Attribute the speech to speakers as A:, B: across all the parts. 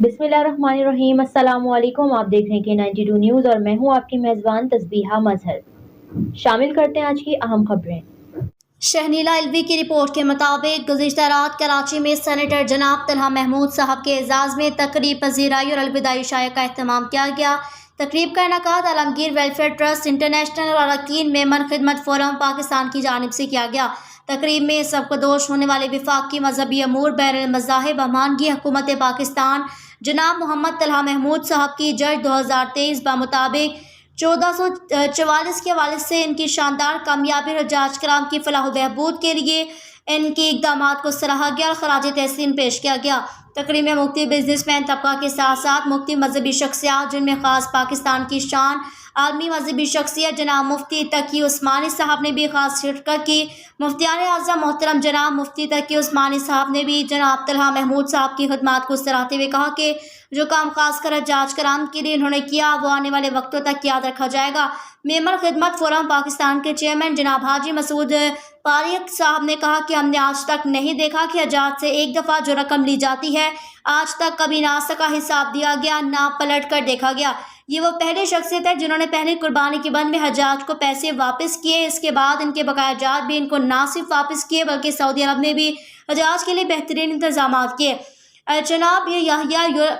A: बिस्मिल्लाहिर्रहमानिर्रहीम। अस्सलाम वालेकुम। आप देख रहे हैं K92 न्यूज़ और मैं हूं आपकी मेज़बान तस्बीहा मजहर। शामिल करते हैं आज की अहम खबरें।
B: शहनीला अलवी की रिपोर्ट के मुताबिक गुज़िश्ता रात कराची में सेनेटर जनाब तलहा महमूद साहब के एजाज़ में तकरीब पज़ीराई और अलविदाई शाया का एहतमाम किया गया। तकरीब का इनेकाद आलमगीर वेलफेयर ट्रस्ट इंटरनेशनल और अरकान मेमन खिदमत फोरम पाकिस्तान की जानिब से किया गया। तकरीब में सबकदोश होने वाले वफाकी मजहबी अमूर बैरुल मज़ाहिब अमानगी हुकूमत पाकिस्तान जनाब मोहम्मद तलहा महमूद साहब की जज 2023 बामुताबिक 1444 के हवाले से इनकी शानदार कामयाबी और जांच कराम की फलाह बहबूद के लिए इनके इक़दामात को सराहा गया और खराज तहसीन पेश किया गया। तकरीब में मुख्तलिफ बिजनेसमैन तबका के साथ साथ मुख्तलिफ मजहबी शख्सियात जिनमें ख़ास पाकिस्तान की शान आलमी मजहबी शख्सियत जनाब मुफ्ती तकी उस्मानी साहब ने भी ख़ास शिरकत की। मुफ्तियान आज़म मोहतरम जनाब मुफ्ती तकी उस्मानी साहब ने भी जनाब तलहा महमूद साहब की खिदमत को सराहते हुए कहा कि जो काम खास कर जांच कराम के लिए उन्होंने किया वो आने वाले वक्तों तक याद रखा जाएगा। मेमन खिदमत फोरम पाकिस्तान के चेयरमैन जनाब हाजी मसूद पारिक साहब ने कहा कि हमने आज तक नहीं देखा कि हजात से एक दफ़ा जो रकम ली जाती है आज तक कभी ना सका हिसाब दिया गया ना पलट कर देखा गया। ये वो पहले शख्सियत है जिन्होंने पहले कुर्बानी के बंद में हजाज को पैसे वापस किए। इसके बाद इनके बकाया जात भी इनको ना सिर्फ वापस किए बल्कि सऊदी अरब में भी हजाज के लिए बेहतरीन इंतजाम किए। जनाब याहिया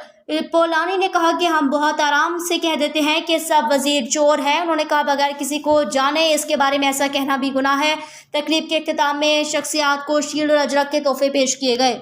B: पोलानी ने कहा कि हम बहुत आराम से कह देते हैं कि सब वजीर चोर है। उन्होंने कहा बगैर किसी को जाने इसके बारे में ऐसा कहना भी गुनाह है। तकरीब के इख्तिताम में शख्सियात को शील्ड और अजरक के तोहफे पेश किए गए।